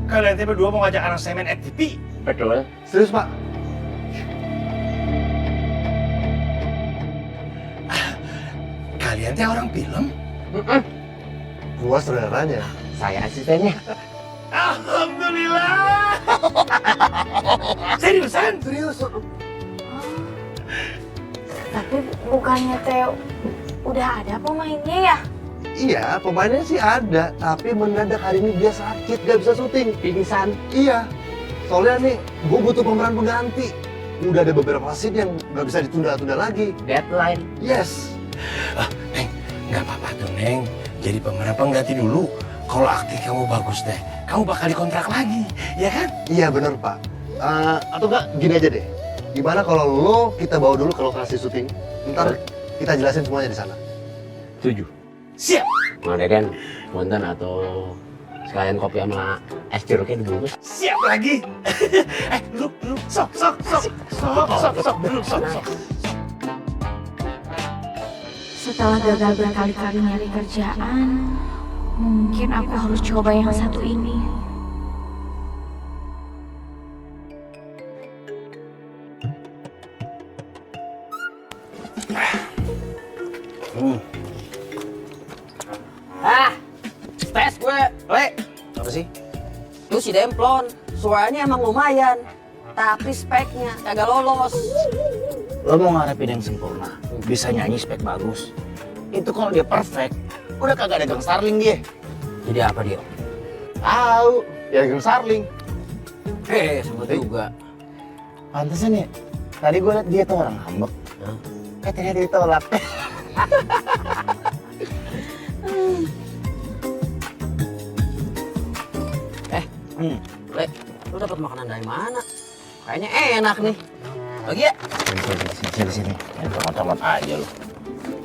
kalian berdua mau ngajak anak semen FTP? Betul. Serius, Pak? Kalian teh orang film? Gua saudaranya. Saya asistennya. Alhamdulillah. Seriusan? Serius? Tapi bukannya teh udah ada pemainnya ya? Iya, pemainnya sih ada, tapi mendadak hari ini dia sakit, gak bisa syuting. Pingsan. Iya, soalnya nih gue butuh pemeran pengganti. Udah ada beberapa scene yang gak bisa ditunda-tunda lagi. Deadline. Yes. Neng, nggak apa-apa tuh Neng. Jadi pemeran pengganti dulu. Kalau akting kamu bagus deh, kamu bakal dikontrak lagi, ya kan? Iya bener, Pak. Atau enggak, gini aja deh. Gimana kalau lo kita bawa dulu ke lokasi syuting? Ntar kita jelasin semuanya di sana. Setuju. Siap. Mau Deden, punten atau sekalian kopi sama es jeruknya dibungkus. Siap lagi. Duduk. Sok. Setelah gagal berkali-kali nyari kerjaan, mungkin aku harus coba yang satu ini. Tes gue, Le. Apa sih? Lu si Demplon, suaranya emang lumayan, tapi speknya kagak lolos. Lo mau ngarepin yang sempurna, bisa nyanyi spek bagus. Itu kalau dia perfect, udah kagak dagang Starling dia. Jadi apa dia? Tahu, ya dagang Starling. Sama juga. Pantesan ya, tadi gue liat dia tuh orang ngambek. Katanya ditolak. Le, lu dapat makanan dari mana? Kayaknya enak nih. Lagi ya? Sini. Comot-comot aja lo.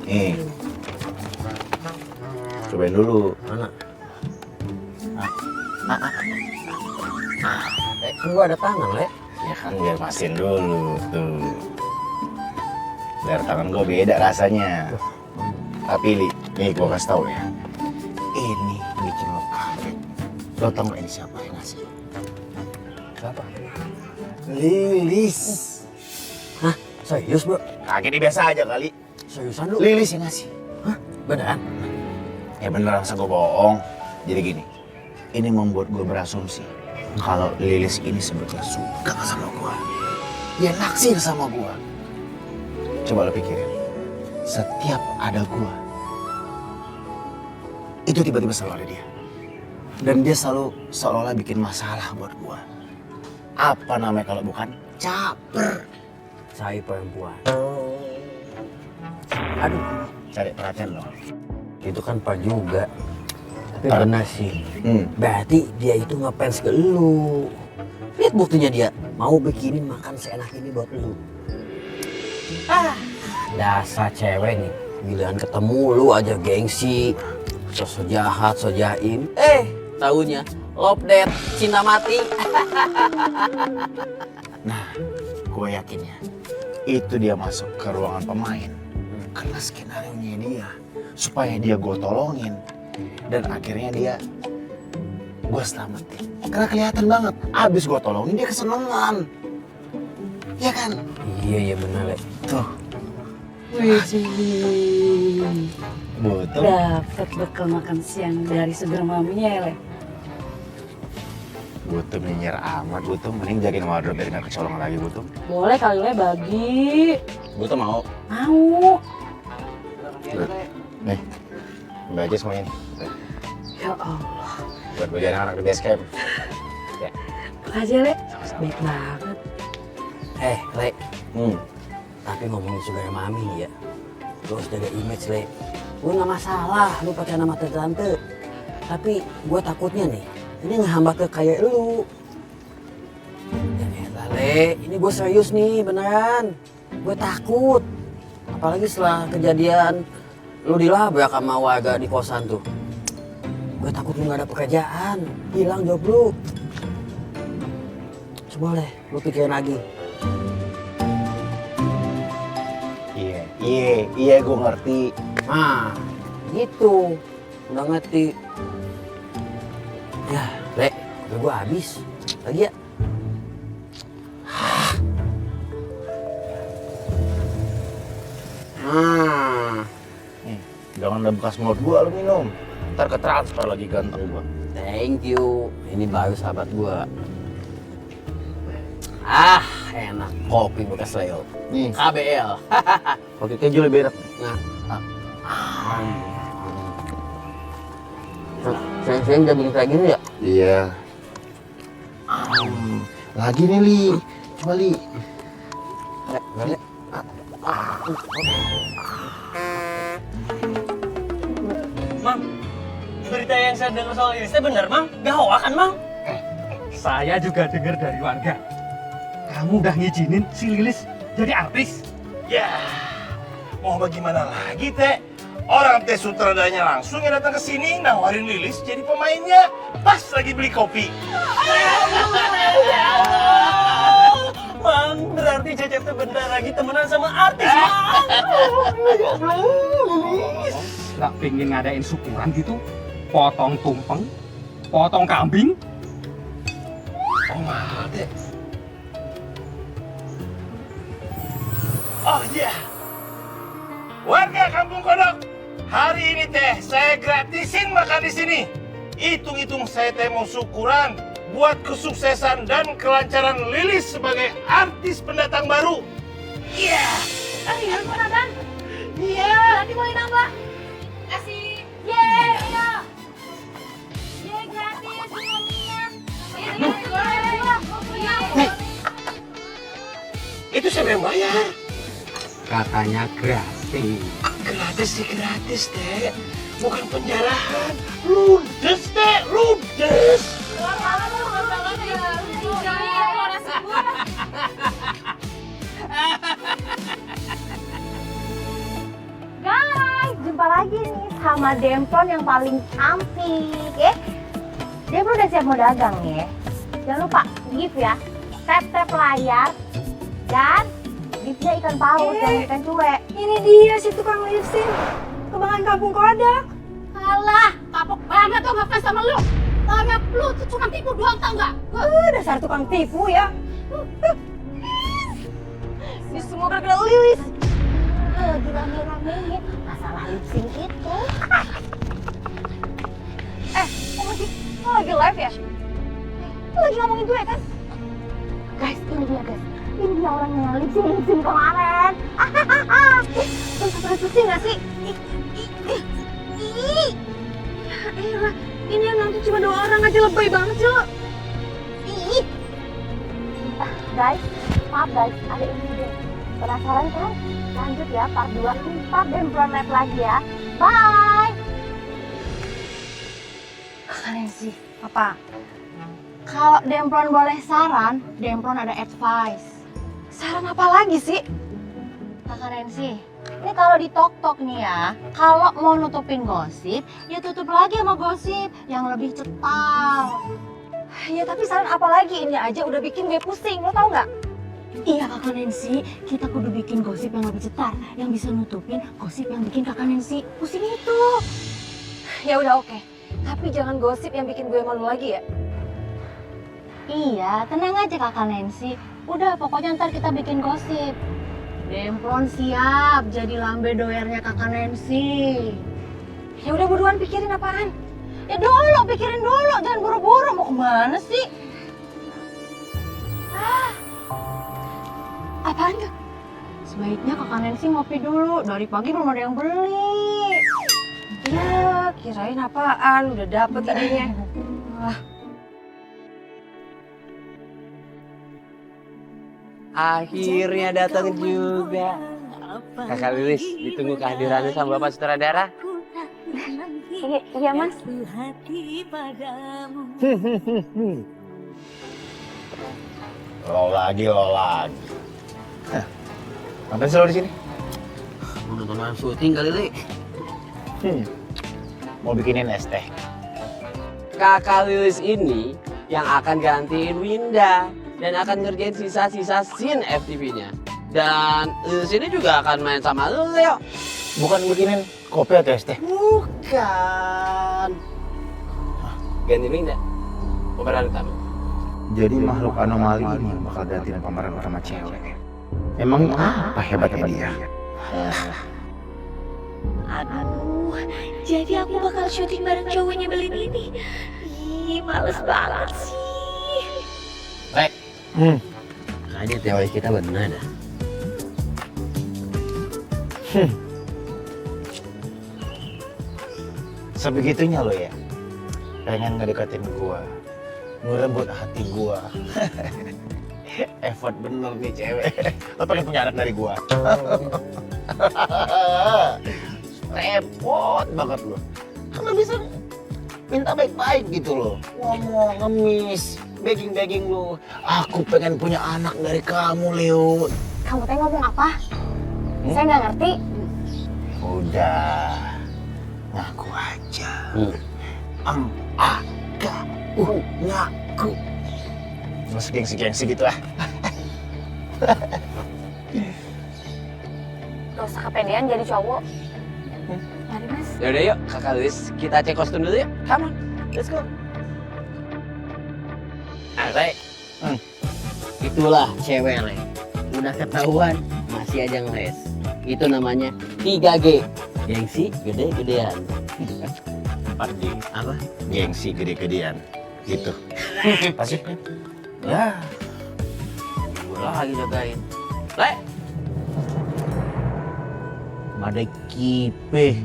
Nih. Cobain dulu. Mana? Kan gua ada tangan, Le. Ya kan biar masin dulu tuh. Biar tangan gue beda rasanya. Tapi Li, nih gue kasih tau ya. Ini bikin lo kaget. Lo tau gak ini siapa yang ngasih? Siapa? Lilis. Hah? Serius, Bro? Kaget ini biasa aja kali. Seriusan lu? Lilis yang ngasih. Hah? Beneran? Ya bener, masa gue bohong. Jadi gini, ini membuat gue berasumsi kalau Lilis ini sebetulnya suka sama gue. Dia naksir sama gue. Coba lo pikirin, setiap ada gue, itu tiba-tiba selalu ada dia. Dan dia selalu seolah-olah bikin masalah buat gue. Apa namanya kalau bukan caper? Saya perempuan. Aduh, Cari perhatian lo. itu kan Pak juga. Tapi Pak. benar sih. Hmm. Berarti dia itu ngefans ke lu. Lihat buktinya dia mau bikinin makan seenak ini buat lu. Dasar cewek nih, giliran ketemu lu aja gengsi, sosok jahat, so jaim. Taunya love death, cinta mati. Nah, gue yakin ya, itu dia masuk ke ruangan pemain. Karena skenario-nya dia, supaya dia gue tolongin. Dan akhirnya dia, gue selamatin. Karena kelihatan banget, abis gue tolongin dia kesenangan. Iya kan? Iya benar, Le. Tuh, betul. Dapat bekal makan siang dari seger maminya ya, Le. Butuh nyinyir amat, butuh mending jagain wardrobe biar gak kecolongan lagi, butuh. Boleh kali, Le, bagi. Butuh mau. Mau. Nih, ambil aja semuanya. Ya Allah. Buat baju anak-anak di base camp. Ya. Makasih, Le. Baik banget. Le, Hmm. tapi ngomongin sugar mami ya, lu harus jaga image, Le. Gue gak masalah lu pakai nama tante, tapi gue takutnya nih, ini ngehambat ke kayak lu. Ya elah, Le, ini gue serius nih, beneran. Gue takut, apalagi setelah kejadian lu dilabrak sama warga di kosan tuh. Gue takut lu gak ada pekerjaan, hilang job lu. Coba deh, lu pikirin lagi. Iya, gue ngerti. Nah, gitu. Udah ngerti. Ya, Le, Udah gue habis. Lagi ya? Nih, jangan ada bekas mulut gua lu minum. Ntar ke transfer lagi ganteng gua. Thank you. Ini baru sahabat gue. Enak kopi bekas Leo. Nih, KBL. pakai keju lebih enak. Nah. Saya udah bikin kayak gini ya? Iya. Lagi nih Li, coba Li. Mang, berita yang saya dengar soal Iris benar, Mang? Gak hoax kan, Mang? Saya juga dengar dari warga. Kamu udah ngizinin si Lilis jadi artis? Ya, mau bagaimana lagi teh? Orang teh sutradaranya langsung yang datang ke sini nawarin Lilis jadi pemainnya. Pas lagi beli kopi. Mang, berarti Cecep tuh bentar lagi temenan sama artis, Mang. Gak pengen ngadain syukuran gitu? Potong tumpeng, potong kambing. Oh mahal teh. Oh iya. Warga Kampung Kodok, hari ini teh saya gratisin makan di sini. Hitung-hitung saya teh mau syukuran buat kesuksesan dan kelancaran Lilis sebagai artis pendatang baru. Iya. Iya, kok Nathan? Iya. Nanti boleh nambah? Kasih. Yeay, iya. Yeay, gratis semuanya. Itu siapa yang bayar? Katanya gratis. Gratis sih gratis teh, bukan penjarahan. Ludes teh, ludes. Guys, jumpa lagi nih sama Dempron yang paling cantik ya. Dempron udah siap mau dagang ya. Jangan lupa gift ya, tap-tap layar dan giftnya ikan paus dan ikan cuek. Ini dia si tukang lipsin. Kebanggaan Kampung Kodok. Alah, kapok banget tuh ngefans sama lu. Tanya lu tuh cuma tipu doang tau nggak? Dasar tukang tipu ya. Ini semua gara-gara Lilis. Lagi rame-ramenya masalah lipsing itu. Lo lagi live ya? Lo lagi ngomongin gue kan? Guys, ini dia guys. Ini dia orang yang lipsing kemarin. Lo sampai pusing gak sih? Ya elah, ini yang nonton cuma 2 orang aja, lebay banget sih lo. Guys, maaf guys, ada ide. Penasaran kan? Lanjut ya, part 2 ntar Dempron live lagi ya. Bye! Kalian sih, apa? Kalau Dempron boleh saran, Dempron ada advice. Saran apa lagi sih? Kakak Nancy, ini kalau di TokTok nih ya, kalau mau nutupin gosip, ya tutup lagi sama gosip yang lebih cetar. Ya tapi saran apa lagi? Ini aja udah bikin gue pusing, lo tau nggak? Iya Kakak Nancy, kita kudu bikin gosip yang lebih cetar, yang bisa nutupin gosip yang bikin Kakak Nancy pusing itu. Ya udah oke. Tapi jangan gosip yang bikin gue malu lagi ya. Iya, tenang aja Kakak Nancy. Udah, pokoknya ntar kita bikin gosip. Dempron siap jadi lambe doernya Kakak Nancy. Ya udah buruan pikirin apaan? Ya dulu, pikirin dulu, jangan buru-buru. Mau kemana sih? Apaan tuh? Sebaiknya Kakak Nancy ngopi dulu. Dari pagi belum ada yang beli. Ya kirain apaan, udah dapet idenya. Wah. Akhirnya datang juga. Kakak Lilis, ditunggu kehadirannya sama Bapak Sutradara. Iya Mas. Lo lagi. Hah, ngapain sih lo di sini? Mau nonton orang syuting kali, Li. Mau bikinin es teh. Kakak Lilis ini yang akan gantiin Winda dan akan ngerjain sisa-sisa scene FTV-nya. Dan sini juga akan main sama Leo. Bukan bikinin kopi atau es teh? Bukan. Gantiin Winda. Pemeran utama. Jadi makhluk anomali ini bakal gantiin pemeran utama cewek. Emang apa hebatnya dia? Aduh, jadi aku bakal syuting bareng cowoknya Belin ini. Ih, males banget sih. Kayaknya teori kita benar dah. Sebegitunya lo ya, pengen ngedeketin gua, ngerebut hati gua. Effort bener nih cewek. Lo pengen punya anak dari gua. Repot banget lo. Kan lo bisa minta baik-baik gitu loh. Ngomong, ngemis, begging lo. Aku pengen punya anak dari kamu, Leo. Kamu teh ngomong apa? Saya nggak ngerti. Udah, ngaku aja. Ngaku. Masih gengsi-gengsi gitu ah. Gak usah kepedean jadi cowok. Mari mas. Yaudah yuk, kakak Luis, kita cek kostum dulu yuk. Come on, let's go. Re. Itulah cewek, Le. Udah ketahuan, masih aja ngeles. Itu namanya 3G. Gengsi, gede-gedean. 4G. Apa? Gengsi gede-gedean. Gitu. Pasif kan? Ya. Gue lagi jagain. Le. Ada kipe.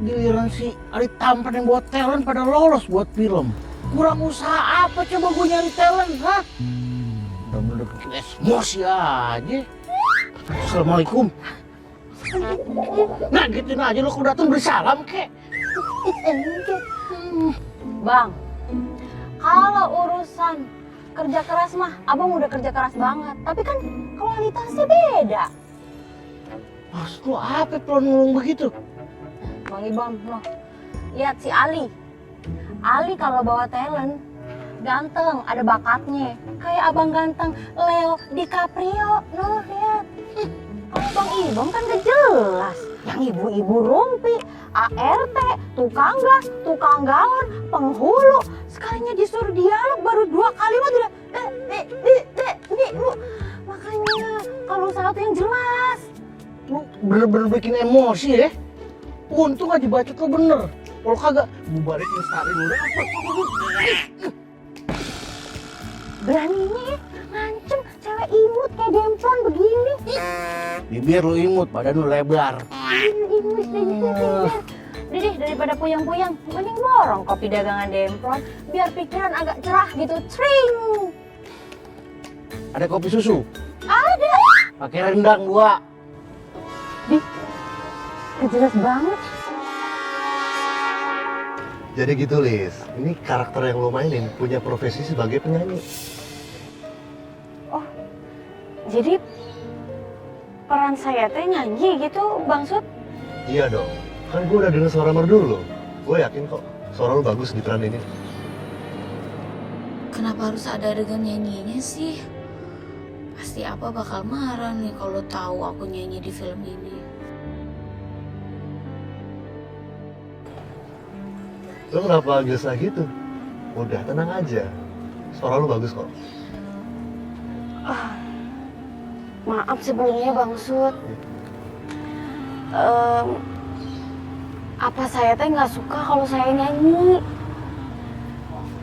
Giliran si Ari Tampan yang buat talent pada lolos buat film. Kurang usaha apa coba gue nyari talent, ha? Bener-bener bikin emosi aja. Assalamualaikum. Nah gituin aja lo kalau datang beri salam kek. Bang, kalau urusan kerja keras mah, abang udah kerja keras banget. Tapi kan kualitasnya beda. Maksud lo apa pelon ngomong begitu? Bang Ibam, loh. Lihat si Ali. Ali kalau bawa talent, ganteng, ada bakatnya. Kayak abang ganteng, Leo DiCaprio. Noh, lihat. Kalau Bang Ibam kan gak jelas. Yang ibu-ibu rumpi, ART, tukang gas, tukang gaun, penghulu. Sekalinya disuruh dialog baru 2 kalimat udah lu. Makanya kalau satu yang jelas. Lu bener-bener bikin emosi ya. Untung aja bacot lo bener. Kalau kagak, gue balikin starin udah apa? Beraninya ya, ngancem cewek imut kayak Demplon begini. Bibir lu imut, badan lu lebar. Imut deh gitu. Udah deh, daripada puyang-puyang, mending borong kopi dagangan Demplon biar pikiran agak cerah gitu. Tring. Ada kopi susu? Ada. Pakai rendang 2. Jelas banget. Jadi gitu, Lis. Ini karakter yang lo mainin punya profesi sebagai penyanyi. Oh, jadi peran saya teh nyanyi gitu, Bang Sud? Iya dong. Kan gue udah denger suara merdu lo. Gue yakin kok suara lo bagus di peran ini. Kenapa harus ada adegan nyanyinya sih? Pasti apa bakal marah nih kalau tahu aku nyanyi di film ini. Lo kenapa gelisah gitu? Udah, tenang aja. Suara lo bagus kok. Maaf sebelumnya Bang Sud. Apa saya teh nggak suka kalau saya nyanyi?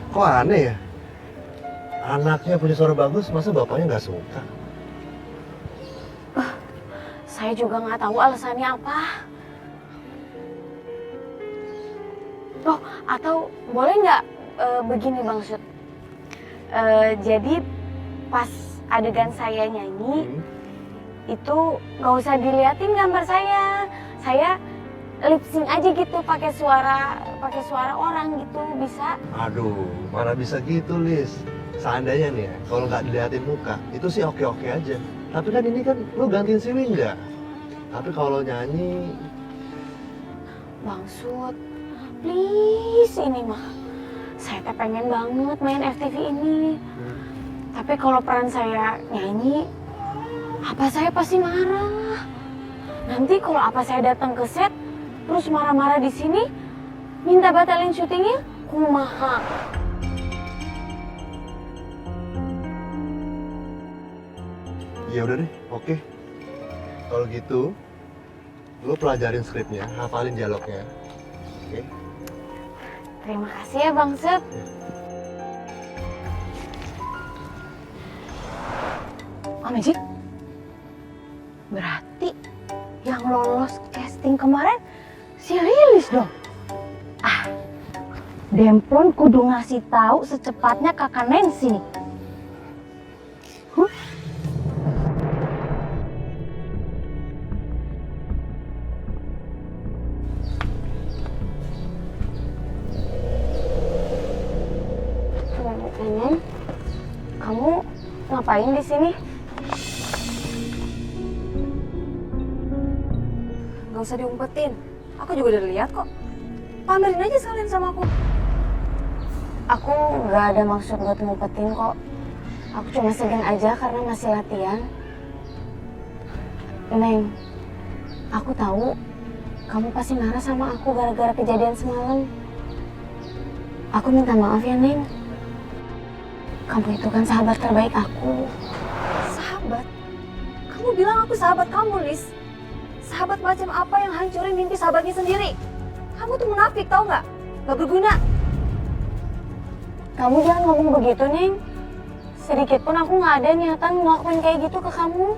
Kok aneh ya? Anaknya punya suara bagus, masa bapaknya nggak suka? Saya juga nggak tahu alasannya apa. Oh, atau boleh nggak begini Bang Sud? Jadi pas adegan saya nyanyi, itu nggak usah diliatin gambar saya. Saya lip sync aja gitu pakai suara orang gitu, bisa? Aduh, mana bisa gitu, Lis. Seandainya nih ya, kalau nggak diliatin muka, itu sih oke-oke aja. Tapi kan ini kan lu gantiin si Winda. Tapi kalau nyanyi... Bang Sud, please ini mah. Saya teh pengen banget main FTV ini. Tapi kalau peran saya nyanyi, apa saya pasti marah. Nanti kalau apa saya datang ke set, terus marah-marah di sini, minta batalin syutingnya, kumaha. Ya udah deh, oke. Kalau gitu, lu pelajarin skripnya, hafalin dialognya. Oke? Terima kasih ya Bang Sep. Oh Magic, berarti yang lolos casting kemarin si Lilis dong. Demplon kudu ngasih tahu secepatnya kakak Nancy nih. Nenek, kamu ngapain di sini? Gak usah diumpetin. Aku juga udah lihat kok. Pamerin aja sekalian sama aku. Aku nggak ada maksud buat ngumpetin kok. Aku cuma segan aja karena masih latihan. Neng, aku tahu kamu pasti marah sama aku gara-gara kejadian semalam. Aku minta maaf ya, Neng. Kamu itu kan sahabat terbaik aku. Sahabat? Kamu bilang aku sahabat kamu, Lis. Sahabat macam apa yang hancurin mimpi sahabatnya sendiri? Kamu tuh munafik, tau nggak? Gak berguna. Kamu jangan ngomong begitu, Neng. Sedikit pun aku nggak ada niatan ngelakuin kayak gitu ke kamu.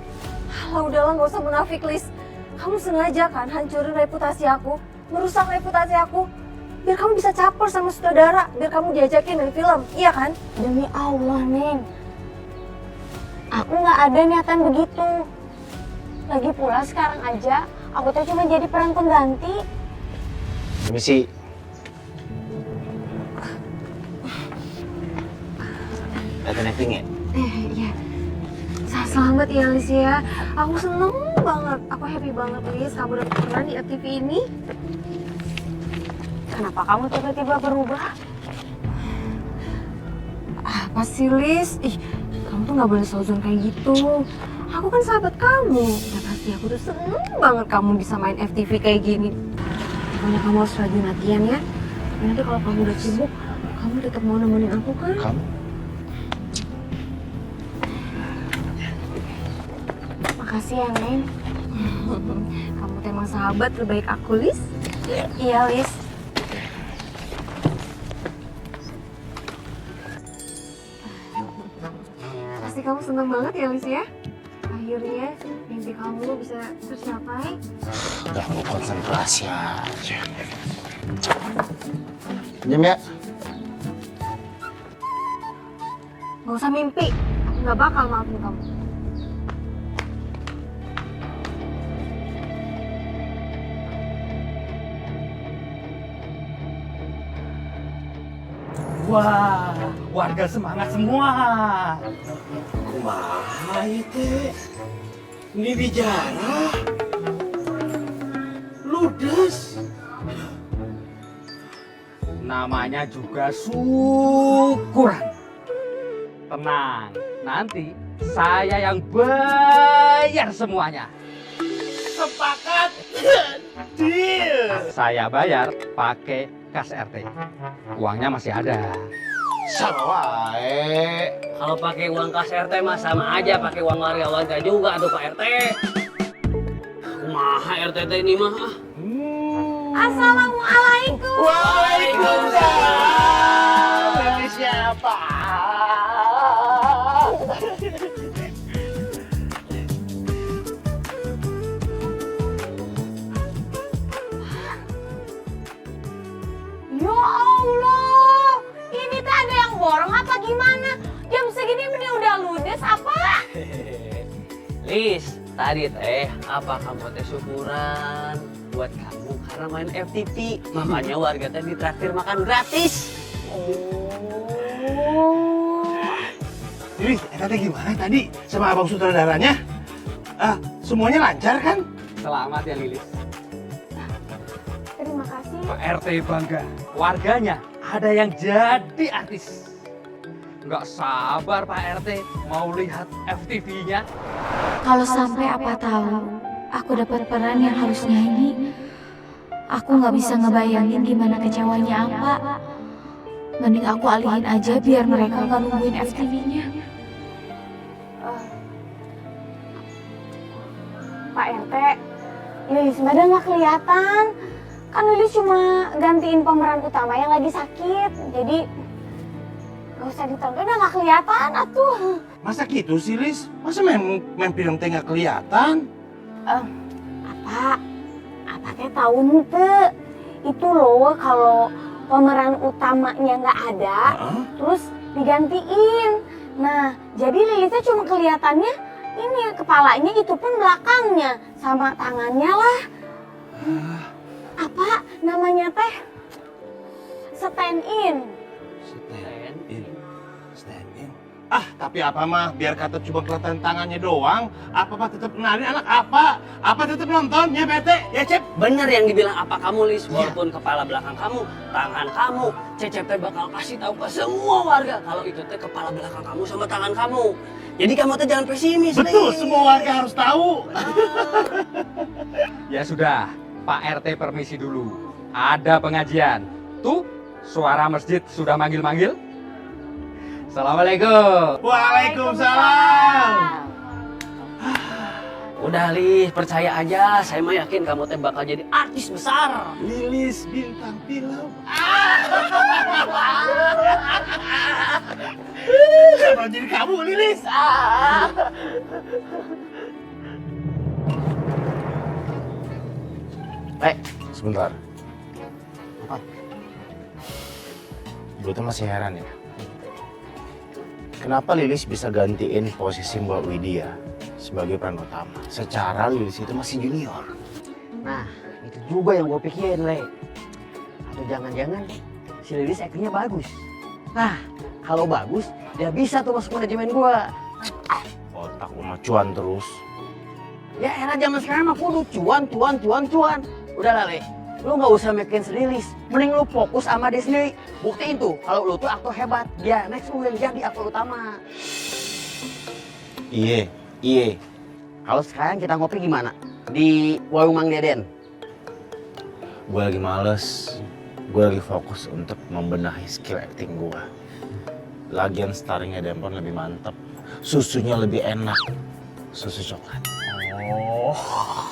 Alah, udahlah, nggak usah munafik, Lis. Kamu sengaja kan hancurin reputasi aku, merusak reputasi aku, biar kamu bisa caper sama sutradara, biar kamu diajakin main film, iya kan? Demi Allah, Neng. Aku nggak ada niatan begitu. Lagi pula sekarang aja, aku tuh cuma jadi peran pengganti. Permisi. Latihan acting ya? Iya. Selamat ya, Lis ya. Aku seneng banget, aku happy banget, Lis. Kamu udah peran di FTV ini. Kenapa kamu tiba-tiba berubah? Apa sih, Lis? Ih, kamu tuh nggak boleh seuzon kayak gitu. Aku kan sahabat kamu. Ya pasti aku tuh seneng banget kamu bisa main FTV kayak gini. Pokoknya kamu harus rajin latihan ya. Nanti kalau kamu udah sibuk, kamu tetap mau nemenin aku kan? Kamu? Makasih ya, Neng. Kamu tuh emang sahabat terbaik aku, Lis. Iya, Lis. Pasti kamu seneng banget ya, Lis ya. Akhirnya mimpi kamu bisa tercapai. Udah mau konsentrasi aja. Jam ya? Gak usah mimpi, aku gak bakal maafin kamu. Wah, warga semangat semua. Kumaha itu? Ini bicara. Ludes. Namanya juga syukuran. Tenang, nanti saya yang bayar semuanya. Sepakat. Deal. Saya bayar pakai kas RT. Uangnya masih ada. Sama wae. Kalau pakai uang kas RT mah sama aja pakai uang warga juga tuh Pak RT. Kumaha RT ini mah? Assalamualaikum. Waalaikumsalam. Ini siapa? Ya Allah, ini teh ada yang borong apa gimana? Jam segini ini udah ludes apa? Lis, tadi teh apa kamu teh syukuran buat kamu karena main FTV. Makanya warga teh ditraktir makan gratis. Jadi, tadi gimana tadi sama abang sutradaranya? Semuanya lancar kan? Selamat ya Lilis. Terima kasih. Pak RT bangga. Warganya ada yang jadi artis. Nggak sabar Pak RT mau lihat FTV-nya. Kalau sampai apa tahu aku dapat peran yang harus nyanyi, aku nggak bisa ngebayangin gimana kecewanya apa. Mending aku alihin aja biar mereka nggak nungguin FTV-nya. teh Lilis mah udah nggak kelihatan. Kan Lilis cuma gantiin pemeran utama yang lagi sakit. Jadi gak usah ditonton, udah nggak kelihatan atuh. Masa gitu sih, Lis? Masa main film teh nggak kelihatan? Apa teh tahu ente? Itu loh kalau pemeran utamanya nggak ada, terus digantiin. Nah, jadi Lilisnya cuma kelihatannya ini kepalanya, itu pun belakangnya sama tangannya lah. Apa namanya teh? Stand in. Stand in. Ah, tapi apa mah? Biar kata cuma kelihatan tangannya doang. Apa tetap nari anak apa? Apa tetap nonton? Ya bete, ya Cep. Bener yang dibilang apa kamu, Lis. Walaupun kepala belakang kamu, tangan kamu, Cecep teh bakal kasih tahu ke semua warga kalau itu teh kepala belakang kamu sama tangan kamu. Jadi kamu teh jangan pesimis, Betul, Lis. semua warga harus tahu. Ya sudah, Pak RT permisi dulu. Ada pengajian. Tuh, suara masjid sudah manggil-manggil. Assalamualaikum. Waalaikumsalam. Udah, Lis, percaya aja. Saya mah yakin kamu teh bakal jadi artis besar. Lilis bintang film. Siapa jadi kamu, Lilis? Sebentar. Apa? Gue tuh masih heran ya. Kenapa Lilis bisa gantiin posisi Mbak Widya sebagai peran utama? Secara Lilis itu masih junior. Nah, itu juga yang gue pikirin, Le. Atau jangan-jangan si Lilis actingnya bagus. Nah, kalau bagus, dia bisa tuh masuk manajemen gue. Otak lu mah cuan terus. Ya era zaman sekarang mah kudu cuan. Udah lah, Le. Lu nggak usah mikirin si Lilis. Mending lu fokus sama dia sendiri. Buktiin tuh kalau lu tuh aktor hebat. Dia next lu yang jadi aktor utama. Iya. Kalau sekarang kita ngopi gimana? Di warung Mang Deden. Gue lagi males. Gue lagi fokus untuk membenahi skill acting gue. Lagian starringnya Dempon lebih mantep. Susunya lebih enak. Susu coklat. Oh.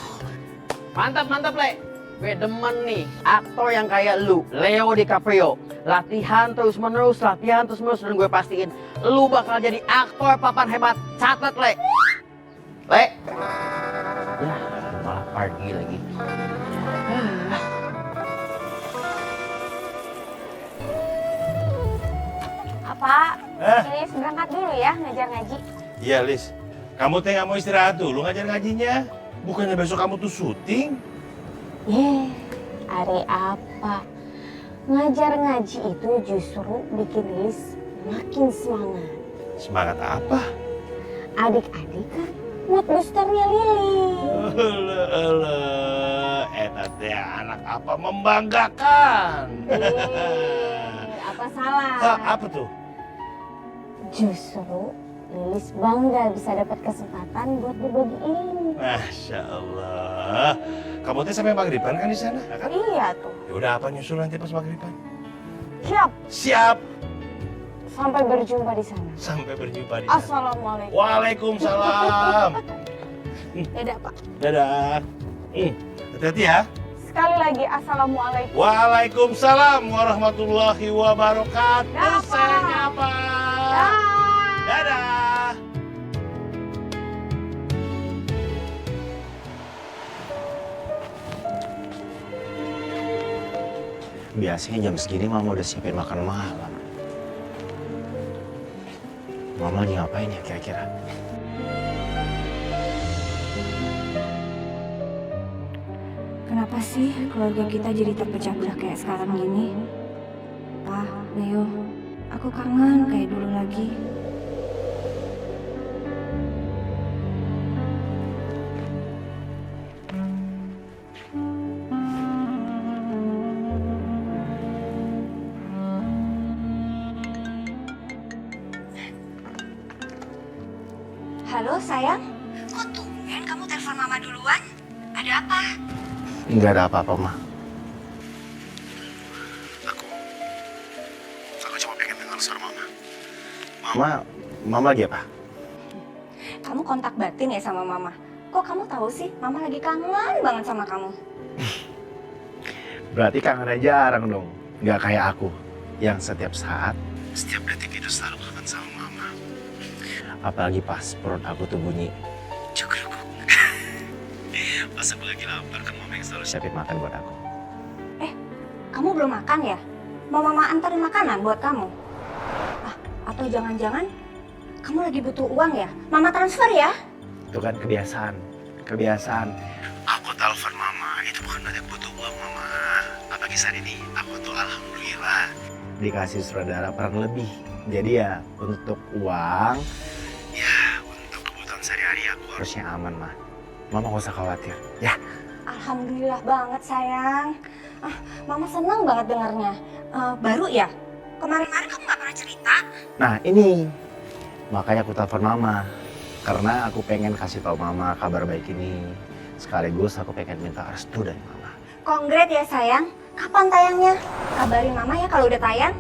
Mantap, Le. Gue demen nih, aktor yang kayak lu, Leo DiCaprio. Latihan terus-menerus, dan gue pastiin lu bakal jadi aktor papan hebat. Catat, Le. Ya, malah pergi lagi. Apa? Lilis berangkat dulu ya ngajar ngaji. Iya, Lis. Kamu teh nggak mau istirahat dulu ngajar ngajinya? Bukannya besok kamu tuh syuting? Are apa? Ngajar ngaji itu justru bikin Lilis makin semangat. Semangat apa? Adik-adik kan mood boosternya Lilis. Eta teh anak apa membanggakan. Apa salah? Apa tuh? Justru Lilis bangga bisa dapat kesempatan buat berbagi ilmu. Masya Allah. Kamu teh sampai maghriban kan di sana? Kan? Iya tuh. Ya udah, apa nyusul nanti pas maghriban? Siap. Siap. Sampai berjumpa di sana. Sampai berjumpa di sana. Assalamualaikum. Waalaikumsalam. Dadah Pak. Dadah. Hati-hati ya. Sekali lagi assalamualaikum. Waalaikumsalam warahmatullahi wabarakatuh. Dadah, Pak. Saya nyapa. Dadah. Biasanya jam segini Mama udah siapin makan malam. Mama lagi ngapain ya kira-kira? Kenapa sih keluarga kita jadi terpecah belah kayak sekarang gini? Pak, Leo, aku kangen kayak dulu lagi. Halo sayang, kok tumben kamu telepon mama duluan? Ada apa? Nggak ada apa-apa, Ma. Aku cuma pengen dengar suara Mama. Mama lagi apa? Kamu kontak batin ya sama mama? Kok kamu tahu sih? Mama lagi kangen banget sama kamu. Berarti kangennya jarang dong. Nggak kayak aku, yang setiap saat, setiap detik itu selalu kangen sama mama. Apalagi pas perut aku tuh bunyi cukruk. Pas aku lagi lapar kan mama yang selalu siapin makan buat aku. Kamu belum makan ya? Mau mama antarin makanan buat kamu? Atau jangan-jangan kamu lagi butuh uang ya? Mama transfer ya? Itu kan kebiasaan. Aku telepon mama, itu bukan berarti aku butuh uang mama. Apalagi saat ini, aku tuh alhamdulillah dikasih saudara perang lebih. Jadi ya untuk uang, ya untuk kebutuhan sehari-hari aku harusnya aman mah. Mama gak usah khawatir, ya. Alhamdulillah banget sayang. Mama senang banget dengarnya. Baru ya? Kemarin-kemarin kamu gak pernah cerita. Nah ini, makanya aku telepon mama. Karena aku pengen kasih tahu mama kabar baik ini. Sekaligus aku pengen minta restu dari mama. Kongret ya sayang. Kapan tayangnya? Kabarin mama ya kalau udah tayang.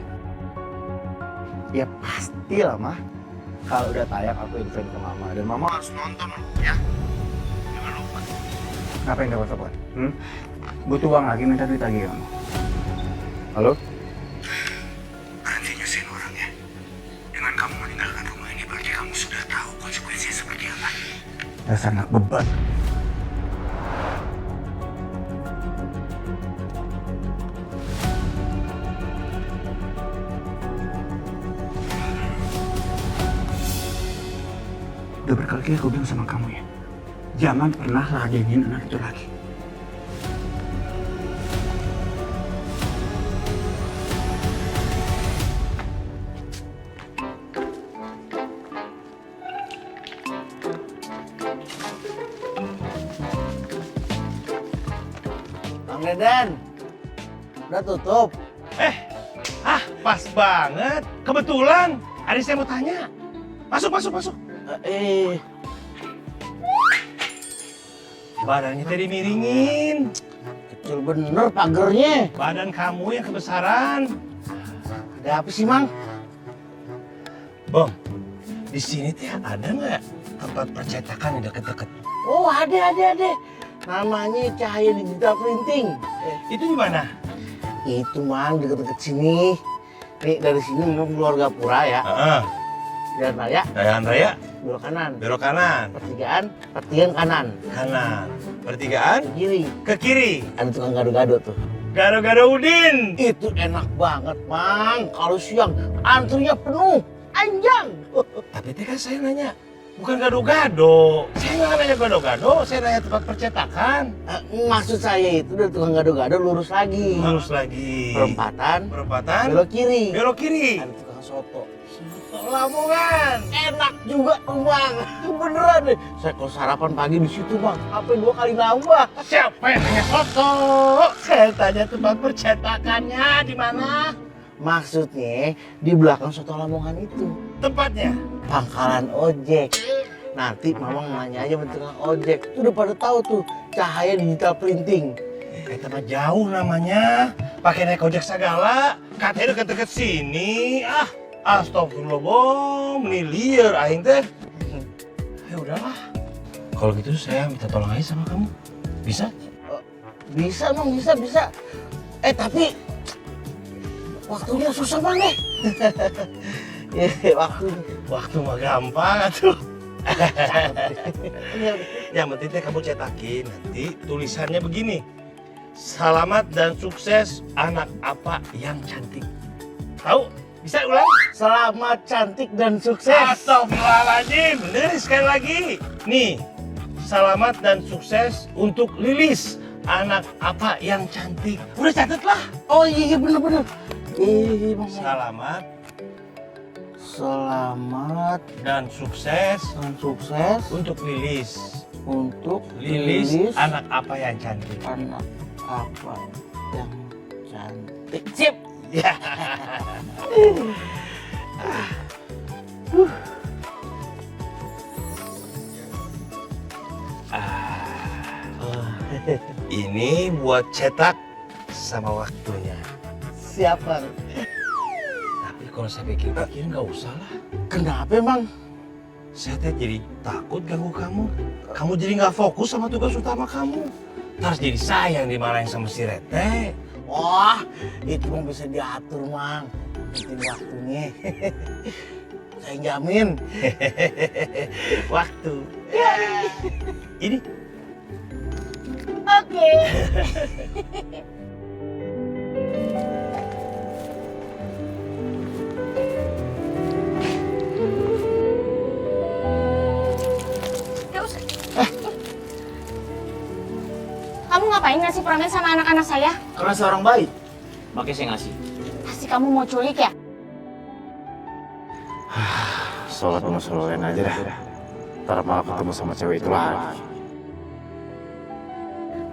Ya pastilah mah. Kalau udah tayang aku infoin ke mama. Dan mama harus nonton ya. Jangan lupa. Ngapain telepon? Butuh uang lagi minta ditagih kamu. Halo? Berhenti nyusahin orangnya. Dengan kamu meninggalkan rumah ini berarti kamu sudah tahu konsekuensinya seperti apa. Dasar anak beban. Udah berkali-kali aku bilang sama kamu ya, jangan pernah ladenin anak itu lagi. Bang Deden, udah tutup. Pas banget. Kebetulan ada yang saya mau tanya. Masuk. Badannya tadi miringin. Kecil bener pagernya. Badan kamu yang kebesaran. Ada apa sih, Mang? Bang, di sini teh ada nggak tempat percetakan yang deket-deket? Oh, ada. Namanya Cahaya Digital Printing. Itu di mana? Itu, Mang, deket-deket sini. Nih, dari sini mau keluarga Pura ya. Jalan raya, Jalan raya, belok kanan. belok kanan, Pertigaan kanan. kanan, pertigaan, Kiri. ke kiri. Ada tukang gado-gado tuh. Gado-gado Udin. Itu enak banget, Mang. Kalau siang antrinya penuh. Anjang. Tapi teh kan saya nanya, bukan gado-gado. Saya nggak nanya gado-gado, saya nanya tempat percetakan. Maksud saya itu dari tukang gado-gado lurus lagi. Lurus lagi. Perempatan. Belok Kiri. Belok kiri. Ada tukang soto. Lamongan. Enak juga tuh, Bang. Beneran deh. Saya kalau sarapan pagi di situ, Bang. Sampai 2 kali nambah. Siapa yang tanya soto? Saya tanya tempat percetakannya di mana? Maksudnya di belakang soto Lamongan itu. Tempatnya? Pangkalan ojek. Nanti Mama nanya aja sama tukang ojek. Itu udah pada tahu tuh Cahaya Digital Printing. Kita mah jauh namanya. Pakai naik ojek segala. Katanya deket-deket sini. Astagfirullah, Bom. Ini liar aing teh. Ya udahlah. Kalau gitu saya minta tolong aja sama kamu. Bisa? Bisa, Bang. Bisa. Tapi waktunya susah banget. Waktu mah gampang atuh. Yang penting teh kamu cetakin nanti tulisannya begini. Selamat dan sukses anak apa yang cantik. Tahu? Bisa ulang? Selamat, cantik, dan sukses. Astagfirullahaladzim. Bener sekali lagi. Nih, selamat dan sukses untuk Lilis. Anak apa yang cantik. Udah catat lah. Oh iya bener. Bang. Selamat Dan sukses untuk Lilis. Lilis Anak apa yang cantik. anak apa yang cantik. Sip. Ya. Ini buat cetak sama waktunya. Siap, Bang. Tapi kalau saya pikir-pikir nggak usah lah. Kenapa, Bang? Saya teh jadi takut ganggu kamu. Kamu jadi nggak fokus sama tugas utama kamu. Terus jadi saya yang dimarahin sama si Rete. Wah, itu mah bisa diatur, Mang. Penting waktunya. Saya jamin. Waktu. Ini Oke. Kamu ngapain ngasih permen sama anak-anak saya? Karena seorang baik. Makanya saya ngasih. Pasti kamu mau culik ya? Sholat mau sholatin aja dah. Ntar malah ketemu sama cewek itu lagi.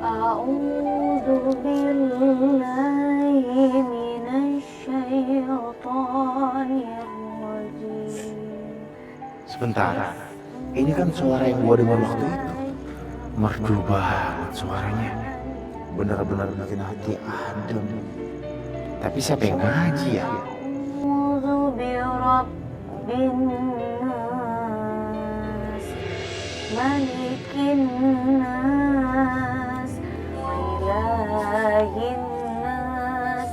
A'udzu billahi minasyaitonir rajim. Sebentar. Ini kan suara yang gua dengar waktu itu. Merdu banget suaranya. Bener-bener bikin hati adem. Tapi siapa yang ngaji ya? A'udzu birabbin nas, malikin nas, ilahin nas,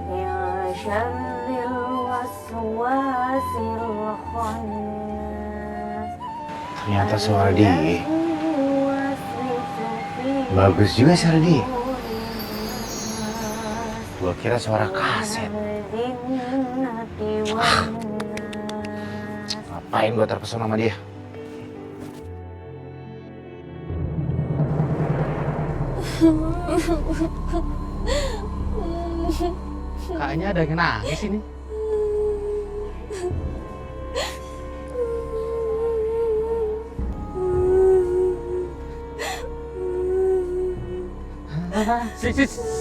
min syarril waswasil khannas. Ternyata suara dia. Bagus juga suara dia. Gua kira suara kaset. Ngapain gua terpesona sama dia? Kayaknya ada yang nangis ini.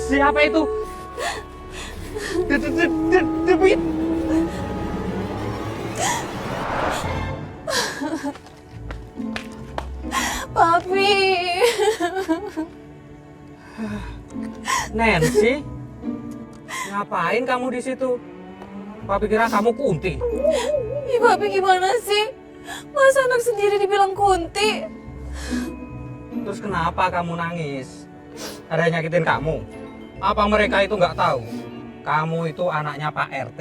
Siapa itu? Debit. Papi. Nancy, ngapain kamu di situ? Papi kira kamu Kunti. Ih, Papi gimana sih? Masa anak sendiri dibilang Kunti? Terus kenapa kamu nangis? Ada yang nyakitin kamu? Apa mereka itu nggak tahu? Kamu itu anaknya Pak RT.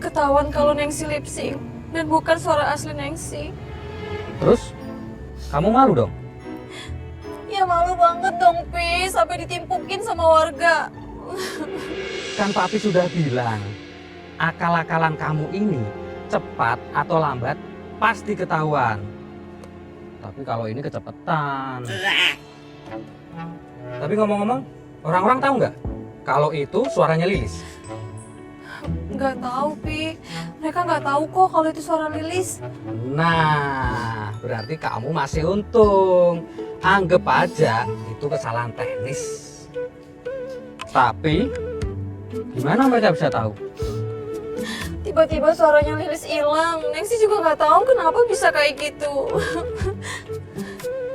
Ketahuan kalau Nengsi lip sync dan bukan suara asli Nengsi. Terus, kamu malu dong? Ya malu banget dong, Pi, sampai ditimpukin sama warga. Kan Papi sudah bilang, akal-akalan kamu ini cepat atau lambat pasti ketahuan. Tapi kalau ini kecepetan. Tapi ngomong-ngomong, orang-orang tahu nggak kalau itu suaranya Lilis? Nggak tahu, Pi. Mereka nggak tahu kok kalau itu suara Lilis. Nah, berarti kamu masih untung. Anggap aja itu kesalahan teknis. Tapi, gimana mereka bisa tahu? Tiba-tiba suaranya Lilis hilang. Nengsi juga nggak tahu kenapa bisa kayak gitu.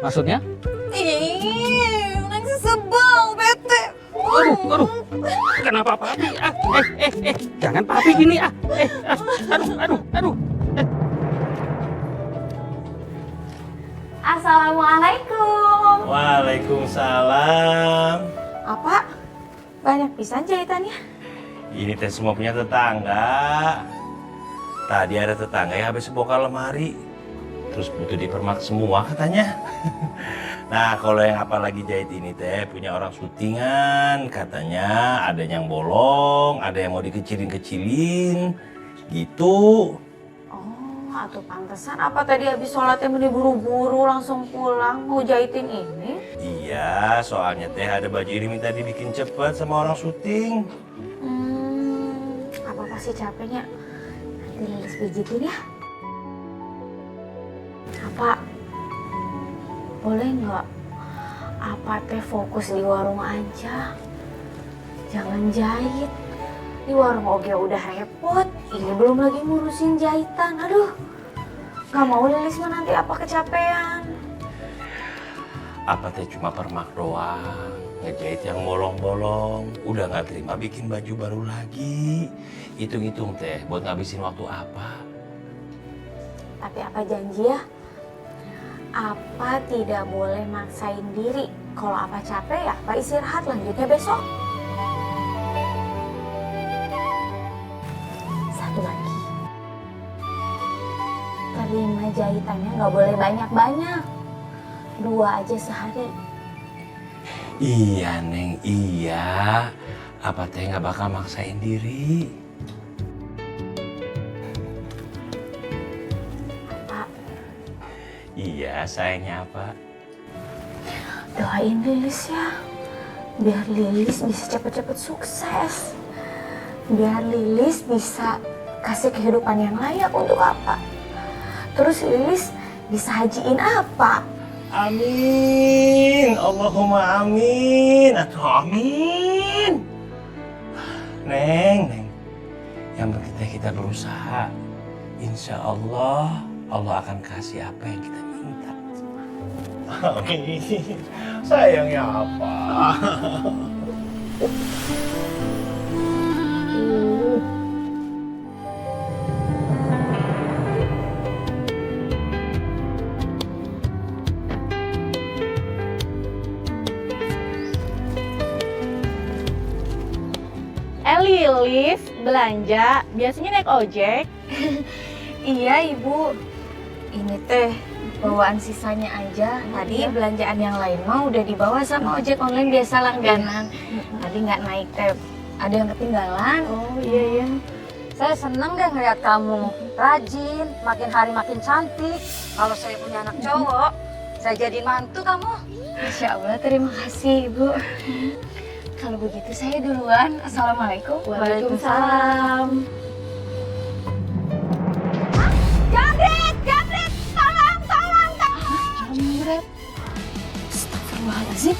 Maksudnya? Ih, Nengsi sebel, bete. Aduh. Kenapa Papi? Jangan Papi gini ah. Aduh. Assalamualaikum. Waalaikumsalam. Apa? Banyak pisan jahitannya. Ini teh semua punya tetangga. Tadi ada tetangga yang habis bongkar lemari. Terus butuh dipermak semua katanya. Nah, kalau yang apalagi jahit ini teh punya orang syutingan. Katanya ada yang bolong, ada yang mau dikecilin-kecilin. Gitu. Oh, atuh pantesan. Apa tadi habis sholatnya mending buru-buru langsung pulang mau jahitin ini? Iya, soalnya teh ada baju ini minta dibikin cepet sama orang syuting. Apa pasti capeknya? Nanti Lilis pijitin ya. Apa? Boleh nggak? Apa teh fokus di warung aja? Jangan jahit. Di warung oge udah repot. Ini belum lagi ngurusin jahitan. Aduh, nggak mau Lilis mah nanti apa kecapean. Apa teh cuma permak doang, ngejahit yang bolong-bolong, udah nggak terima bikin baju baru lagi. Hitung-hitung teh buat ngabisin waktu apa? Tapi apa janji ya? Apa tidak boleh maksain diri. Kalau apa capek ya apa istirahat, lanjutnya besok. Satu lagi. Terima jahitannya nggak boleh banyak-banyak. 2 aja sehari. Iya Neng, iya. Apa teh nggak bakal maksain diri? Pak, Iya sayangnya apa? doain Lilis ya. Biar Lilis bisa cepet-cepet sukses. Biar Lilis bisa kasih kehidupan yang layak untuk apa. Terus Lilis bisa hajiin apa? Amin, Allahumma amin, atuh amin. Neng, yang penting kita berusaha. Insya Allah, Allah akan kasih apa yang kita minta. Amin, sayangnya apa? Lilis belanja biasanya naik ojek. Iya Ibu, ini teh bawaan sisanya aja. Tadi belanjaan yang lain mah udah dibawa sama ojek online biasa langganan. Tadi nggak naik teh, ada yang ketinggalan. Oh iya. Saya seneng deh ngeliat kamu rajin, makin hari makin cantik. Kalau saya punya anak cowok, saya jadi mantu kamu. Masya Allah, terima kasih Ibu. Kalau begitu saya duluan. Assalamualaikum. Waalaikumsalam. Jambret, tolong. Jambret. Astagfirullahaladzim.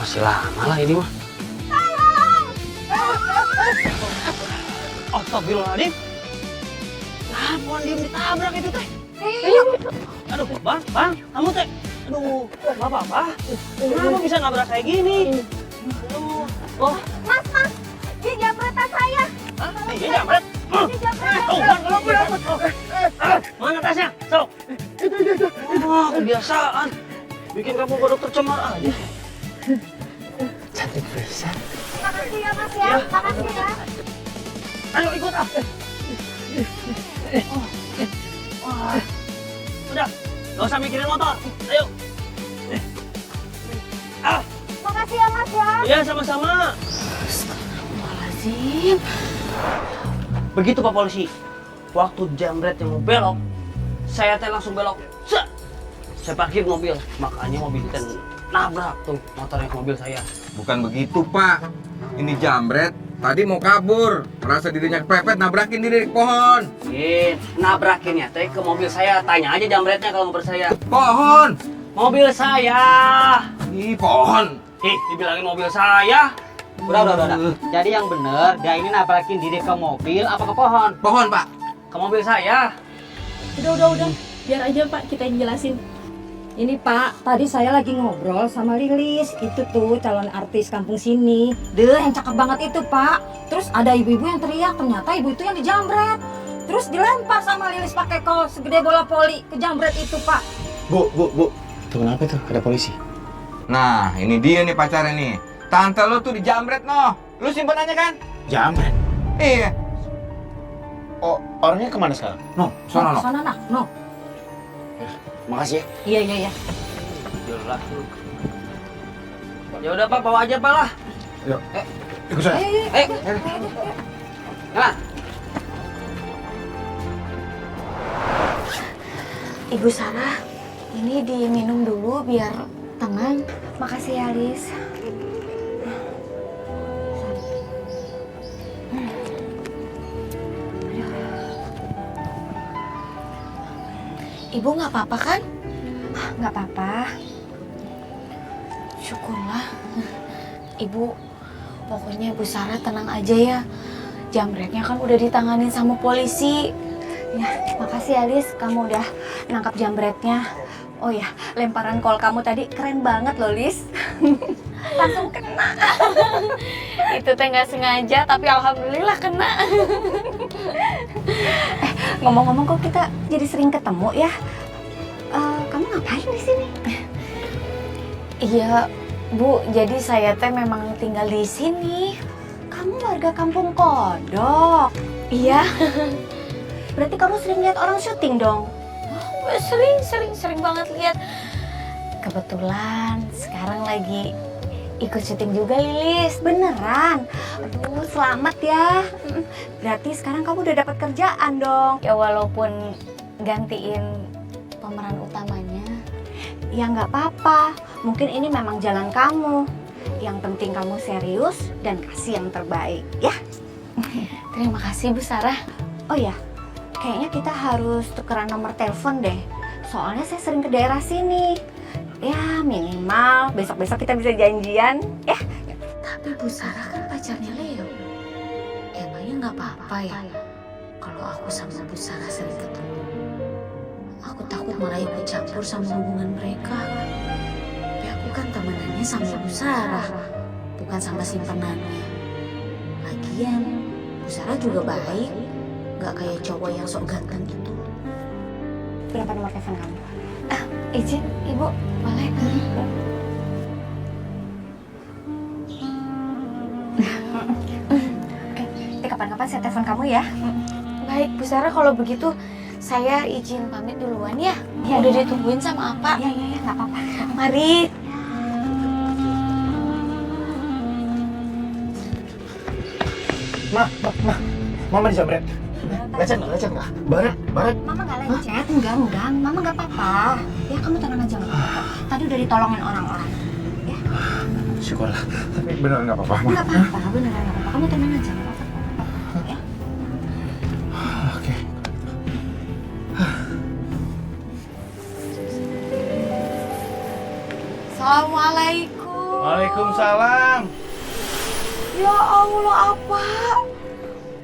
Masih lama lah ini mah. Astagfirullahaladzim. Kenapa dia ditabrak itu teh? Aduh, bang, kamu teh. Aduh, bapak, kenapa bisa nabrak kayak gini? Aduh, oh. Mas, dia jambret tas saya. Iya jambret. Mana tasnya? Sok. Wah, kebiasaan. Bikin kamu baru tercemar aja. Cantik pisan. Makasih ya Mas ya. Makasih ya. Ayo ikut ah. Udah, gak usah mikirin motor. Ayo. Makasih ya Mas ya. Iya, sama-sama. Astagfirullahaladzim. Begitu Pak Polisi. Waktu jambretnya mau belok, saya teh langsung belok. Set. Saya parkir mobil, makanya mobil itu nabrak tuh motornya ke mobil saya. Bukan begitu, Pak. Ini jambret tadi mau kabur, merasa dirinya kepepet, nabrakin diri ke pohon. Nabrakinnya teh ke mobil saya. Tanya aja jambretnya kalau ngobrol saya. Pohon. Mobil saya. Ih, pohon. Dibilangin mobil saya. Udah. Jadi yang bener, dia ini nabrakin diri ke mobil apa ke pohon? Pohon, Pak. Ke mobil saya. Udah. Biar aja Pak kita yang jelasin. Ini Pak, tadi saya lagi ngobrol sama Lilis. Itu tuh calon artis kampung sini. Deh, yang cakep banget itu Pak. Terus ada ibu-ibu yang teriak, ternyata ibu itu yang dijambret. Terus dilempar sama Lilis pakai kol segede bola voli ke jambret itu Pak. Bu. Tuh kenapa tuh? Ada polisi. Nah, ini dia nih pacarnya nih. Tante lo tuh dijambret, noh. Lu simpen aja kan? Jambret. Iya. Oh, orangnya kemana sekarang? No, sono, no. Sana, no. Makasih ya. Iya. Jelas lu. Ya udah Pak, bawa aja Pak lah. Yuk. Ikut saya. Nah, Ibu Sarah, ini diminum dulu biar tenang. Makasih ya, Lis. Ibu nggak apa-apa kan? Nggak apa-apa. Syukurlah. Ibu, pokoknya Bu Sarah tenang aja ya. Jambretnya kan udah ditanganin sama polisi. Ya, makasih ya Lis, kamu udah nangkap jambretnya. Oh ya, lemparan kol kamu tadi keren banget loh Lis. langsung kena. Itu teh nggak sengaja, tapi alhamdulillah kena. Ngomong-ngomong kok kita jadi sering ketemu ya? Kamu ngapain di sini? Iya, Bu. Jadi saya teh memang tinggal di sini. Kamu warga kampung Kodok. Iya. Berarti kamu sering lihat orang syuting dong? Sering banget lihat. Kebetulan sekarang lagi ikut syuting juga, Lilis. Beneran? Aduh, selamat ya. Berarti sekarang kamu udah dapat kerjaan dong. Ya walaupun gantiin pemeran utamanya. Ya nggak apa-apa. Mungkin ini memang jalan kamu. Yang penting kamu serius dan kasih yang terbaik, ya. Terima kasih, Bu Sarah. Oh ya, kayaknya kita harus tukeran nomor telepon deh. Soalnya saya sering ke daerah sini. Ya minimal besok-besok kita bisa janjian, ya. Tapi Bu Sarah kan pacarnya Leo. Emangnya nggak apa-apa ya kalau aku sama Bu Sarah sering ketemu? Aku takut malah ikut campur sama hubungan mereka. Tapi aku kan temenannya sama Bu Sarah, bukan sama simpenannya. Lagian Bu Sarah juga baik, nggak kayak cowok yang sok ganteng gitu. Berapa nomor telepon kamu? Izin, Ibu, boleh? Kapan-kapan saya telepon kamu ya. Baik, Bu Sarah, kalau begitu saya izin pamit duluan ya. Ya, Udah ya. ditungguin sama apa? Ya, nggak apa-apa. Mari. Mama dijamret. Lecet nggak? Baret. Mama nggak lecet, enggak. Mama nggak apa-apa. Ya kamu tenang aja, nggak apa-apa. Tadi udah ditolongin orang-orang. Ya. Syukurlah. Tapi beneran nggak apa-apa, Ma. Nggak apa-apa, beneran nggak apa-apa. Kamu tenang aja, nggak apa-apa. Ya. Oke. Assalamualaikum. Waalaikumsalam. Ya Allah, apa?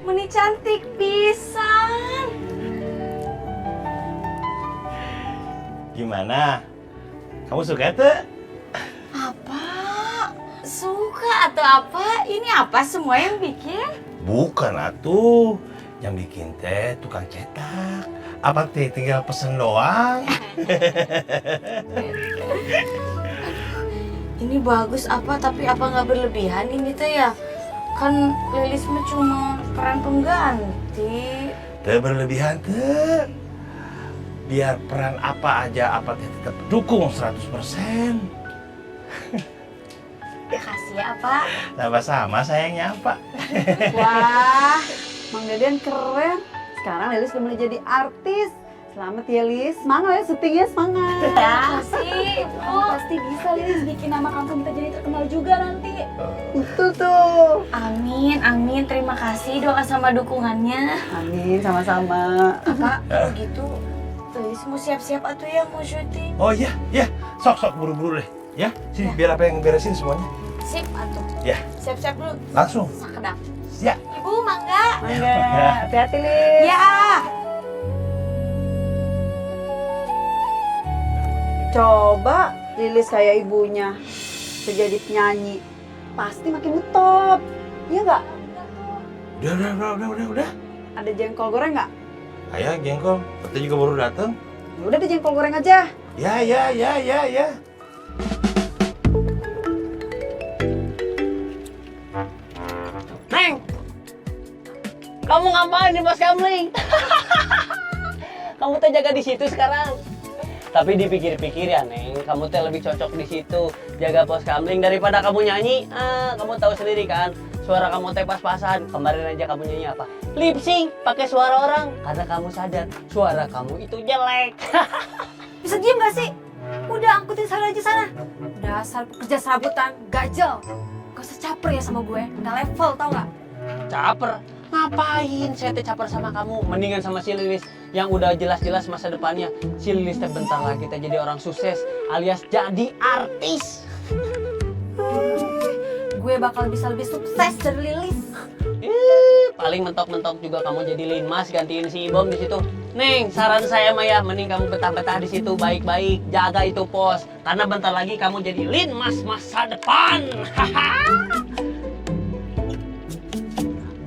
Meni cantik pisan. Gimana? Kamu suka tuh? Apa? Suka atau apa? Ini apa semua yang bikin? Bukan atuh. Yang bikin teh tukang cetak. Apa teh tinggal pesen doang? Ini bagus apa, tapi apa nggak berlebihan ini teh ya? Kan Lilis mah cuma peran pengganti. Teh berlebihan teh. Biar peran apa aja apa teh tetap dukung 100%. Makasih ya, Pak. Sama-sama sayangnya Pak. Wah, Mang Deden keren. Sekarang Lilis udah mulai jadi artis. Selamat ya, Lis. Semangat ya, syutingnya semangat. Makasih, Bu. Pasti bisa Lilis bikin nama kampung kita jadi terkenal juga nanti. Betul tuh. Amin. Terima kasih doa sama dukungannya. Amin, sama-sama. Kak, kalau gitu Lilis mau siap-siap atuh ya mau syuting. Oh iya, sok buru-buru deh. Ya, sini biar apa yang beresin semuanya. Sip atuh. Ya. Siap-siap dulu. Langsung. Sakedap. Ya. Ibu, mangga. Mangga, hati-hati, Lis. Ya. Coba Lilis kayak ibunya jadi penyanyi, pasti makin ngetop. Iya nggak? Udah. Ada jengkol goreng nggak? Ayah jengkol, Tete juga baru datang. Udah deh jengkol goreng aja. Ya. Neng, kamu ngapain di pos kamling? Kamu tuh jaga di situ sekarang. Tapi dipikir-pikir ya, Neng, kamu tuh lebih cocok di situ jaga pos kamling daripada kamu nyanyi. Kamu tahu sendiri kan, suara kamu teh pas-pasan. Kemarin aja kamu nyanyi apa? Lip sync pakai suara orang karena kamu sadar suara kamu itu jelek. Bisa diem gak sih? Udah angkutin sana aja sana. Dasar pekerja serabutan, gajel. Gak usah caper ya sama gue, udah level tau gak? Caper? Ngapain saya teh caper sama kamu? Mendingan sama si Lilis yang udah jelas-jelas masa depannya. Si Lilis teh bentar lagi kita jadi orang sukses alias jadi artis. Gue bakal bisa lebih sukses dari Lilis. paling mentok-mentok juga kamu jadi Linmas gantiin si Ibom di situ. Neng, saran saya mah ya, mending kamu betah-betah di situ baik-baik, jaga itu pos, karena bentar lagi kamu jadi Linmas masa depan.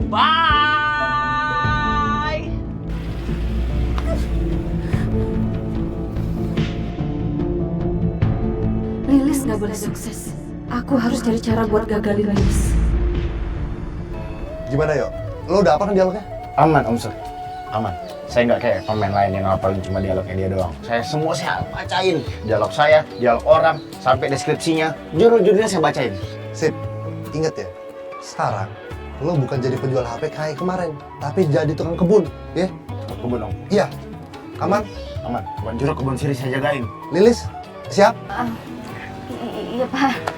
Bye. Lilis nggak boleh sukses. Aku harus cari cara buat gagalin Lilis. Gimana yuk? Lo udah apa kan dialognya? Aman Om Sur, aman. Saya nggak kayak pemain lain yang ngapalin cuma dialognya dia doang. Saya semua saya bacain. Dialog saya, dialog orang, sampai deskripsinya, judul-judulnya saya bacain. Sip, inget ya, sekarang lo bukan jadi penjual HP kayak kemarin, tapi jadi tukang kebun, ya? Kebun Om. Iya, aman? Aman, kebun jeruk, kebun sirih saya jagain. Lilis, siap? Iya Pak.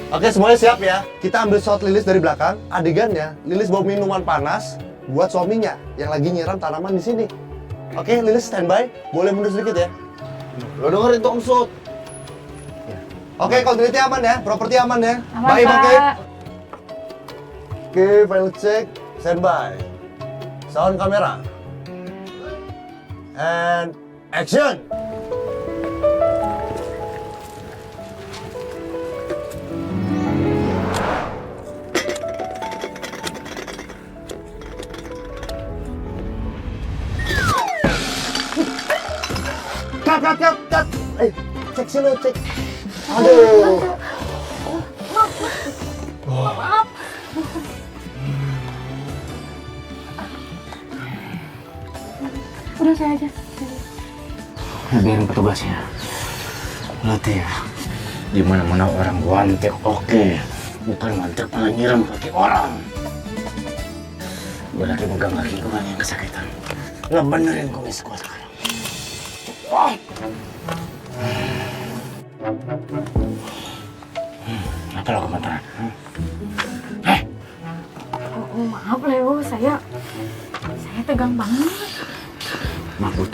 Oke, semuanya siap ya. Kita ambil shot Lilis dari belakang. Adegannya, Lilis bawa minuman panas buat suaminya yang lagi nyiram tanaman di sini. Oke, Lilis standby. Boleh mundur sedikit ya. Lo dengerin tuh Om Sud. Oke, continuity aman ya. Properti aman ya. Aman, Baik, Pak. oke. Oke, final check. Standby. Sound kamera. And action. Cut. Cek sini, cek. Aduh. Maaf. Udah saya aja. Biarin petugasnya. Latih ya. Di mana-mana orang gua antek oke. Bukan mantek malah nyiram kaki orang. Gua lagi pegang kaki gua yang kesakitan. Nggak benerin kumis gua sekarang. Oh. Apa lo gemetaran? Maaf Leo, saya tegang banget. Mabut.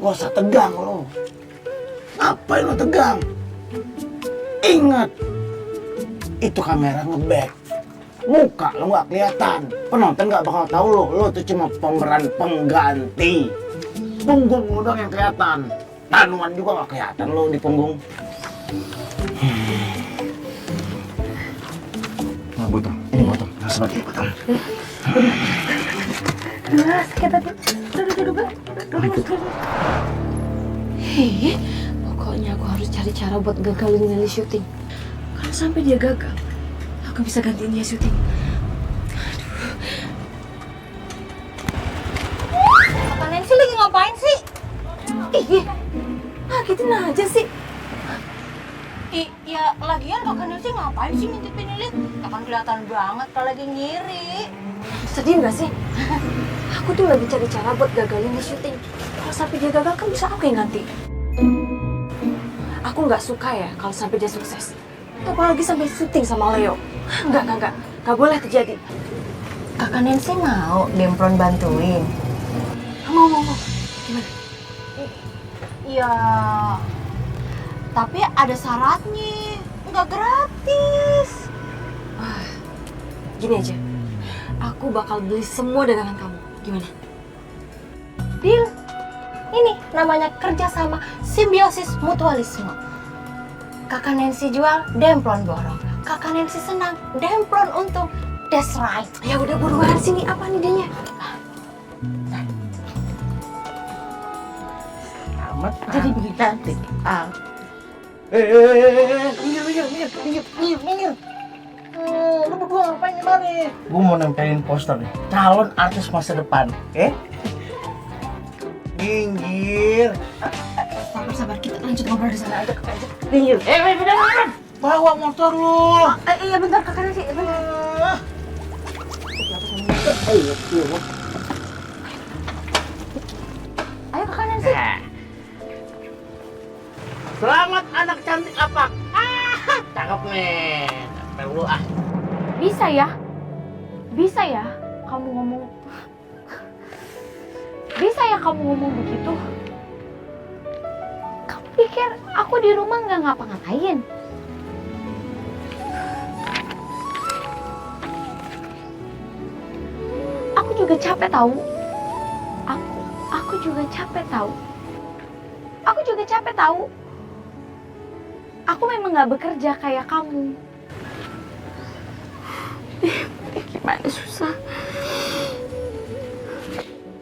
Gak usah tegang lo. Ngapain lo tegang? Ingat, itu kamera nge-back. Muka lo nggak kelihatan. Penonton nggak bakal tahu lo tuh cuma pemeran pengganti. Punggung lo doang yang kelihatan. Tanuan juga nggak kelihatan lo di punggung. Nah, botol. Ini botol. Nah, sebagai botol. Udah, sakit hati. Duduk. Hei, pokoknya aku harus cari cara buat gagalin Nelly syuting. Kalau sampai dia gagal, aku bisa gantiin dia syuting. Kak Nancy lagi ngapain sih? Ih, ngagetin aja sih. Ya lagian Kak Nancy ngapain sih ngintipin Lilis? Kan kelihatan banget kalau lagi ngiri. Sedih nggak sih? Aku tuh lagi cari cara buat gagalin di syuting. Kalau sampai dia gagal kan bisa aku yang ganti. Aku nggak suka ya kalau sampai dia sukses. Apalagi sampai syuting sama Leo. Nggak boleh terjadi. Kakak Nancy mau Demplon bantuin? Mau. Gimana? Ya, tapi ada syaratnya, nggak gratis. Gini aja, aku bakal beli semua dagangan kamu. Gimana? Deal. Ini namanya kerjasama simbiosis mutualisme. Kakak Nancy jual, Demplon borong. Kakak Nancy senang, Demplon untung. That's right. Ya udah buruan sini, apa nih idenya? Jadi cantik. Minggir. Lu berdua ngapain di mari? Gua mau nempelin poster nih. Calon artis masa depan, Minggir. Sabar, kita lanjut ngobrol di sana aja. Minggir. Beneran. Bawa motor lu. Iya bentar, Kakak Nancy, bentar. Ayo Kakak Nancy. Selamat anak cantik apa? Cakep nih. Nempel lu Bisa ya kamu ngomong. Bisa ya kamu ngomong begitu? Kamu pikir aku di rumah nggak ngapa-ngapain? juga capek tahu. Aku juga capek tahu. Aku juga capek tahu. Aku memang gak bekerja kayak kamu. Gimana susah.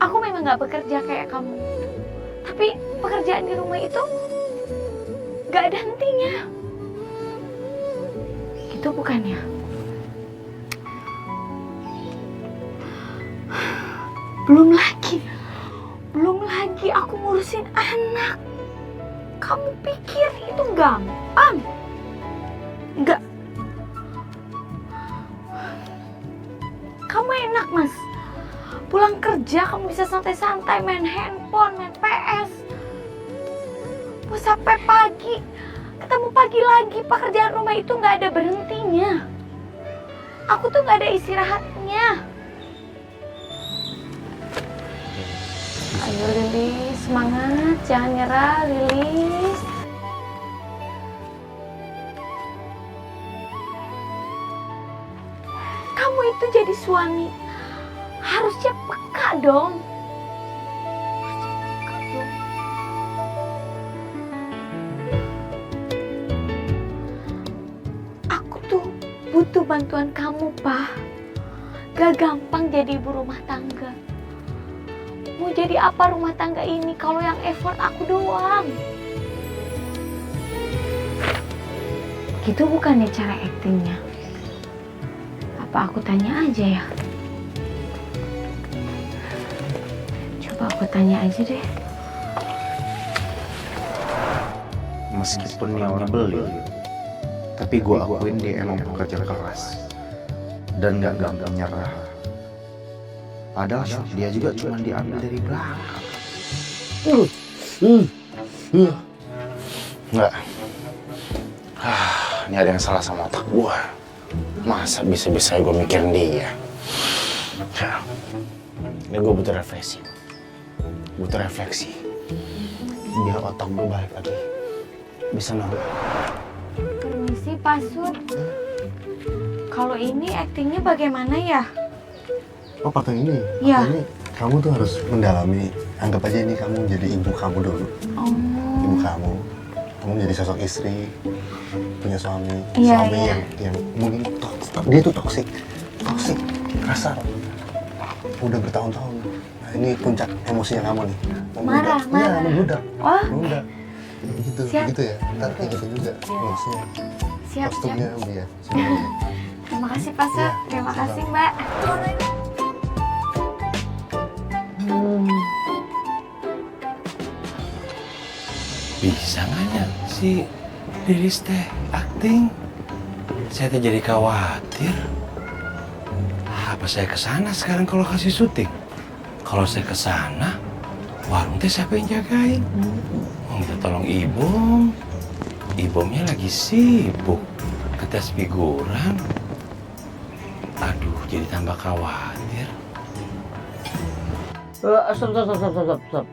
Aku memang gak bekerja kayak kamu. Tapi pekerjaan di rumah itu gak ada hentinya. Itu bukannya. Belum lagi aku ngurusin anak. Kamu pikir itu gampang? Enggak. Kamu enak, Mas. Pulang kerja kamu bisa santai-santai main handphone, main PS. Mau sampai pagi, ketemu pagi lagi. Pekerjaan rumah itu nggak ada berhentinya. Aku tuh nggak ada istirahatnya. Ayo Lilis, semangat, jangan nyerah Lilis. Kamu itu jadi suami, harusnya peka dong. Aku tuh butuh bantuan kamu, Pak. Gak gampang jadi ibu rumah tangga. Mau jadi apa rumah tangga ini kalau yang effort aku doang? Gitu bukannya cara aktingnya? Apa aku tanya aja ya? Coba aku tanya aja deh. Meskipun dia nyebelin, tapi gue akuin dia emang pekerja keras dan gak gampang nyerah. Padahal shot dia juga cuma diambil dari belakang. Enggak. Ini ada yang salah sama otak gue. Masa bisa-bisa gue mikirin dia? Ya. Ini gue butuh refleksi. Biar otak gue balik lagi. Bisa normal. Permisi, Pak Sud. Kalau ini aktingnya bagaimana ya? Oh, part yang ini? Iya. Ini kamu tuh harus mendalami. Anggap aja ini kamu jadi ibu kamu dulu. Oh. Ibu kamu. Kamu jadi sosok istri, punya suami. Iya, Suami iya. yang mungkin dia tuh toksik. Rasa udah bertahun-tahun. Nah, ini puncak emosinya kamu nih. Marah. Iya, membludak. Wah. Membludak. Gitu, Siap. gitu ya. Ntar kayak gitu juga emosinya. Siap. Kostumnya dia. Sebenarnya. Terima kasih, Pak Sud. Iya, Terima sama-sama. kasih, Mbak. Bisa nggak ya si Lilis teh akting? Saya teh jadi khawatir. Apa saya kesana sekarang kalau kasih syuting? Kalau saya kesana, warung teh siapa yang jagain? Mau minta tolong Ibom. Ibomnya lagi sibuk ngetes figuran. Aduh, jadi tambah khawatir. Stop.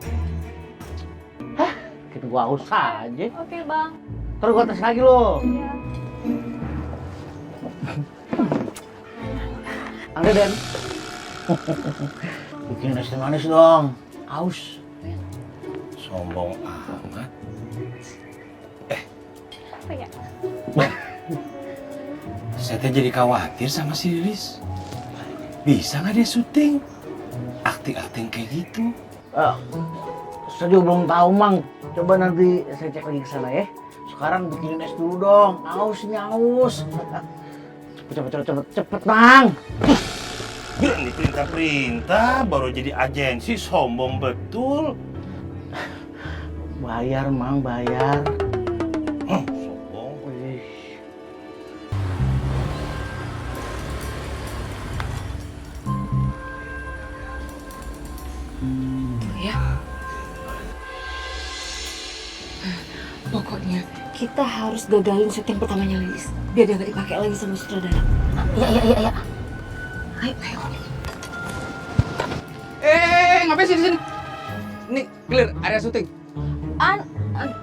Hah? Kita gua haus aja. Oke, Bang. Terus gua tes lagi lo. Iya. Angga Den. Bikin es teh manis dong. Haus. Sombong amat. Apa ya? Saya teh jadi khawatir sama si Lilis. Bisa nggak dia syuting? Akting-akting kayak gitu. Saya juga belum tahu, Mang. Coba nanti saya cek lagi ke sana ya. Sekarang bikinin es dulu dong. Haus ini haus. Cepet, Mang. Berani perintah-perintah, baru jadi agensi, sombong betul. Bayar, Mang, bayar. Sombong. Ya. Pokoknya kita harus gagalin syuting pertamanya Lilis biar dia nggak dipakai lagi sama sutradara. Iya. Ayo. Ngapain sih di sini? Nih, clear area syuting.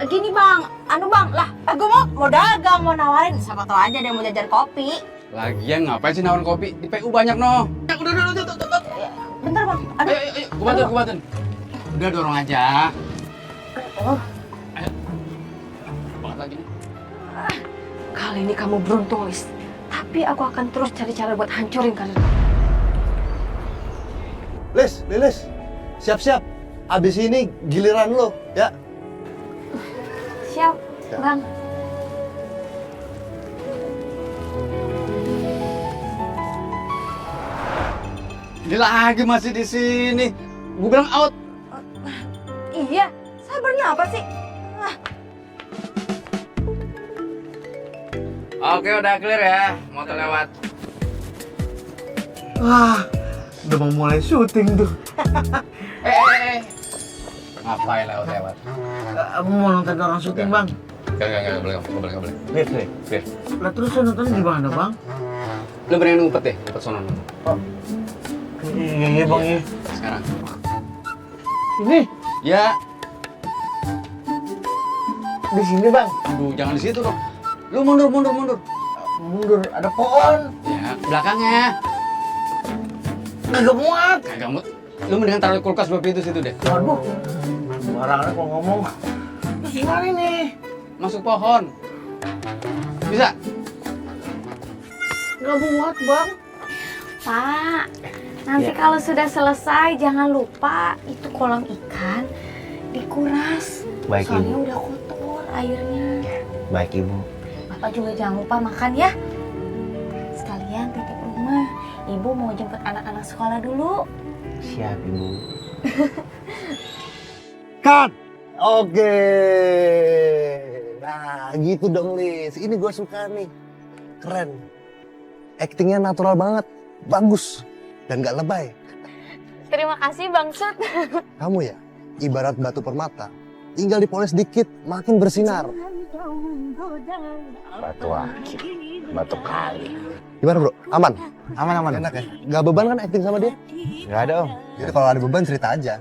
Gini Bang, Bang, gue mau dagang, mau nawarin, siapa tau aja dia mau jajan kopi. Lagian ngapain sih nawarin kopi? Di PU banyak noh. Ya bentar bang. Aduh. Ayo, gua bantuin. Udah dorong aja. Ayo. Banget lagi nih. Kali ini kamu beruntung, Lis. Tapi aku akan terus cari cara buat hancurin karir kamu. Lilis, siap-siap. Abis ini giliran lo, ya. Siap, Bang. Ini lagi masih di sini. Gua bilang out. Iya, sabarnya apa sih? Oke, udah clear ya. Motor lewat. Wah, udah mau mulai syuting tuh. Ngapain lewat? Aku mau nonton orang syuting, Bang. Enggak boleh. Lihat. Lah terus lu nonton di mana, Bang? Lu berani ngumpet deh, ngumpet sono. Iya, Bang, iya. Sekarang. Ini Ya, di sini, Bang. aduh jangan di situ dong. Lu mundur. Mundur, ada pohon. Ya, belakangnya. Kagak muat. Kagak mut. Lu mendingan taruh di kulkas dua pintu situ deh. Waduh. Barangnya kalau ngomong. Terus gimana nih? Masuk pohon. Bisa? Nggak muat, Bang. Pak, nanti kalau sudah selesai jangan lupa itu kolam ikan dikuras. Baik, Soalnya Ibu. udah kotor airnya. Baik, Ibu. Bapak juga jangan lupa makan ya. Sekalian titip rumah. Ibu mau jemput anak-anak sekolah dulu. Siap, Ibu. Cut. Oke. Nah, gitu dong, Lis. Ini gue suka nih. Keren. Aktingnya natural banget. Bagus. Dan gak lebay. Terima kasih Bang Sud. Kamu ya, ibarat batu permata. Tinggal dipoles dikit, makin bersinar. Batu akik. Batu kali. Gimana bro? Aman? Aman. Enak ya? Gak beban kan acting sama dia? Nggak ada, Om. Jadi kalau ada beban cerita aja.